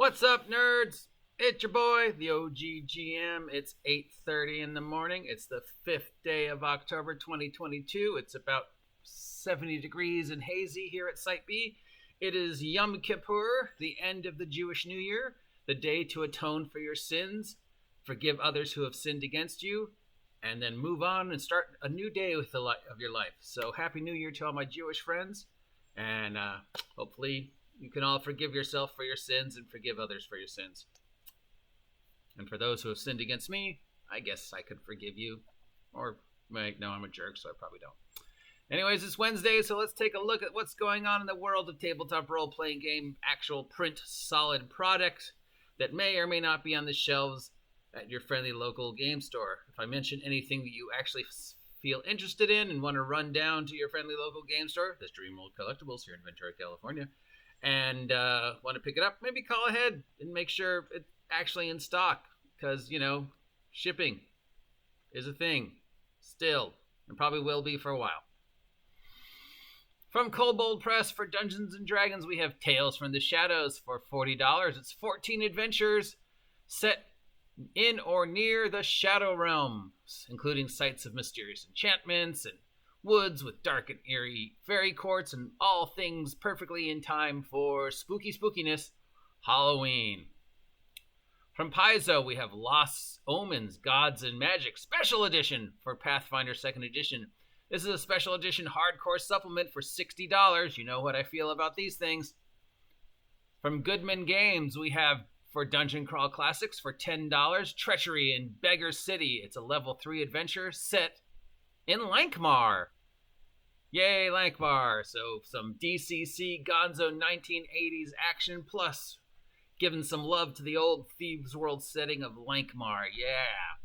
What's up, nerds? It's your boy, the OGGM. It's 8:30 in the morning. It's the 5th day of October 2022. It's about 70 degrees and hazy here at Site B. It is Yom Kippur, the end of the Jewish New Year, the day to atone for your sins, forgive others who have sinned against you, and then move on and start a new day with the light of your life. So Happy New Year to all my Jewish friends, and hopefully you can all forgive yourself for your sins and forgive others for your sins. And for those who have sinned against me, I guess I could forgive you. Or, no, I'm a jerk, so I probably don't. Anyways, it's Wednesday, so let's take a look at what's going on in the world of tabletop role-playing game, actual print solid product that may or may not be on the shelves at your friendly local game store. If I mention anything that you actually feel interested in and want to run down to your friendly local game store, that's Dreamworld Collectibles here in Ventura, California, and want to pick it up, maybe call ahead and make sure it's actually in stock, because, shipping is a thing still, and probably will be for a while. From Kobold Press for Dungeons & Dragons, we have Tales from the Shadows for $40. It's 14 adventures set in or near the Shadow Realms, including sites of mysterious enchantments and woods with dark and eerie fairy courts and all things perfectly in time for spooky spookiness Halloween. From Paizo, we have Lost Omens, Gods and Magic Special Edition for Pathfinder 2nd Edition. This is a special edition hardcore supplement for $60. You know what I feel about these things. From Goodman Games, we have for Dungeon Crawl Classics for $10, Treachery in Beggar City. It's a level 3 adventure set in Lankmar. Yay, Lankmar. So some DCC Gonzo 1980s action plus giving some love to the old Thieves World setting of Lankmar. Yeah.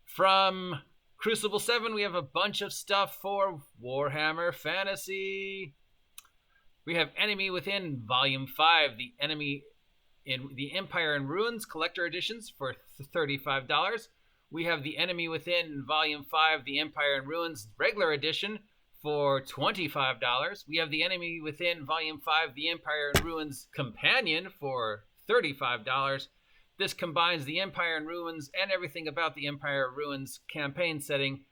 From Crucible 7, we have a bunch of stuff for Warhammer Fantasy. We have Enemy Within Volume 5, the Enemy in the Empire in Ruins Collector Editions for $35. We have the Enemy Within Volume 5, the Empire in Ruins Regular Edition for $25. We have the Enemy Within Volume 5, the Empire in Ruins Companion for $35. This combines the Empire in Ruins and everything about the Empire in Ruins campaign setting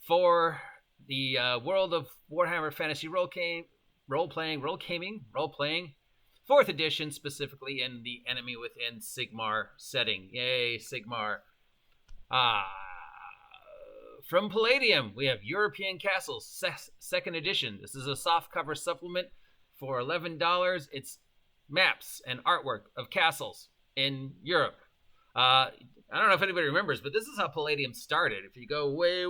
for the world of Warhammer Fantasy role-playing, 4th edition, specifically in the Enemy Within Sigmar setting. Yay, Sigmar. From Palladium, we have European Castles, 2nd edition. This is a softcover supplement for $11. It's maps and artwork of castles in Europe. I don't know if anybody remembers, but this is how Palladium started. If you go way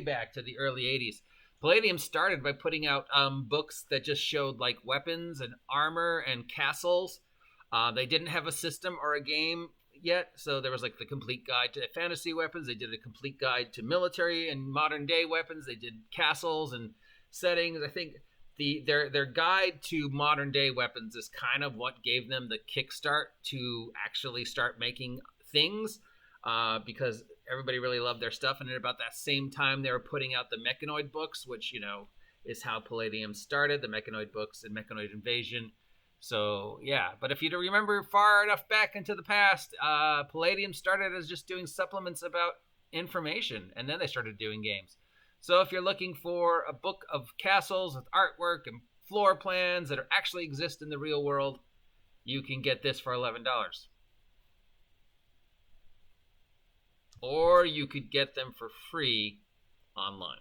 back to the early 80s, Palladium started by putting out books that just showed like weapons and armor and castles. They didn't have a system or a game yet, so there was like the complete guide to fantasy weapons. They did a complete guide to military and modern day weapons. They did castles and settings. I think their guide to modern day weapons is kind of what gave them the kickstart to actually start making things, because everybody really loved their stuff. And at about that same time, they were putting out the Mechanoid books, which, is how Palladium started, the Mechanoid books and Mechanoid Invasion. So, yeah. But if you don't remember far enough back into the past, Palladium started as just doing supplements about information, and then they started doing games. So if you're looking for a book of castles with artwork and floor plans that actually exist in the real world, you can get this for $11. Or you could get them for free online.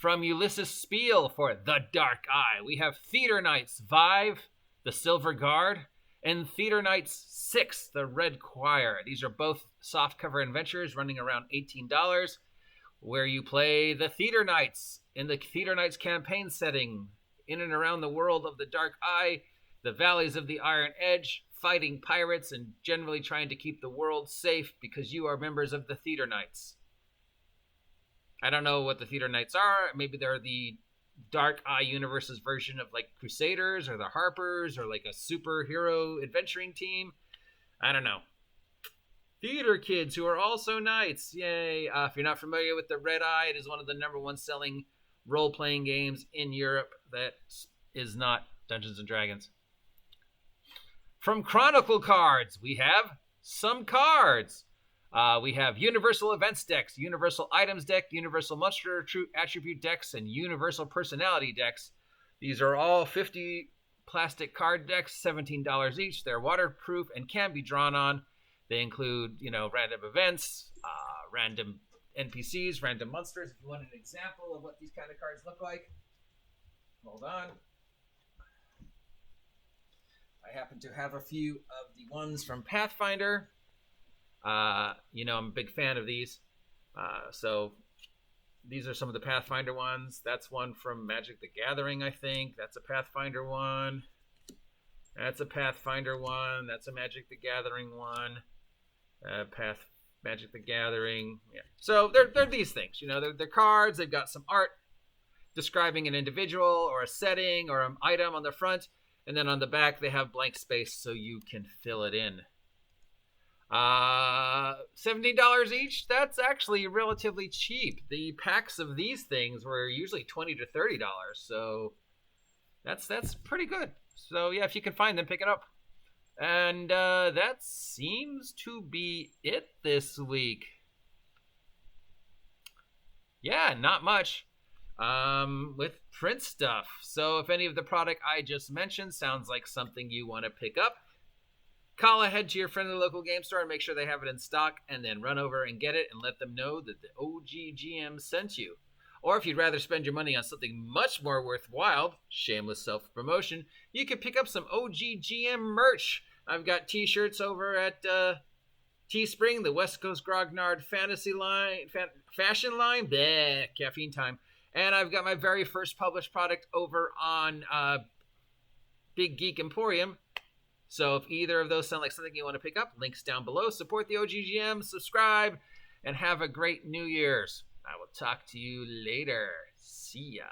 From Ulysses Spiel for The Dark Eye, we have Theater Knights Vive, The Silver Guard, and Theater Knights 6, The Red Choir. These are both softcover adventures running around $18, where you play the Theater Knights in the Theater Knights campaign setting in and around the world of the Dark Eye, the Valleys of the Iron Edge, fighting pirates and generally trying to keep the world safe because you are members of the Theater Knights. I don't know what the Theater Knights are. Maybe they're the Dark Eye Universe's version of like Crusaders or the Harpers or like a superhero adventuring team. I don't know. Theater kids who are also knights. Yay. If you're not familiar with the Red Eye, it is one of the #1 selling role-playing games in Europe that is not Dungeons & Dragons. From Chronicle Cards, we have some cards. We have Universal Events decks, Universal Items deck, Universal Monster Attribute decks, and Universal Personality decks. These are all 50 plastic card decks, $17 each. They're waterproof and can be drawn on. They include, random events, random NPCs, random monsters. If you want an example of what these kind of cards look like, hold on. I happen to have a few of the ones from Pathfinder. I'm a big fan of these. So these are some of the Pathfinder ones. That's one from Magic the Gathering, I think. That's a Pathfinder one. That's a Pathfinder one. That's a Magic the Gathering one. Magic the Gathering. Yeah. So they're these things. They're cards. They've got some art describing an individual or a setting or an item on the front. And then on the back, they have blank space so you can fill it in. $17 each. That's actually relatively cheap. The packs of these things were usually $20 to $30, so that's pretty good. So yeah, if you can find them, pick it up. And that seems to be it this week. Yeah, not much with print stuff. So if any of the product I just mentioned sounds like something you want to pick up, call ahead to your friendly local game store and make sure they have it in stock, and then run over and get it and let them know that the OGGM sent you. Or if you'd rather spend your money on something much more worthwhile, shameless self-promotion, you can pick up some OGGM merch. I've got t-shirts over at TABLETOP, the West Coast Grognard Fantasy line, fashion line, bleh, caffeine time. And I've got my very first published product over on Big Geek Emporium. So if either of those sound like something you want to pick up, links down below. Support the OGGM, subscribe, and have a great New Year's. I will talk to you later. See ya.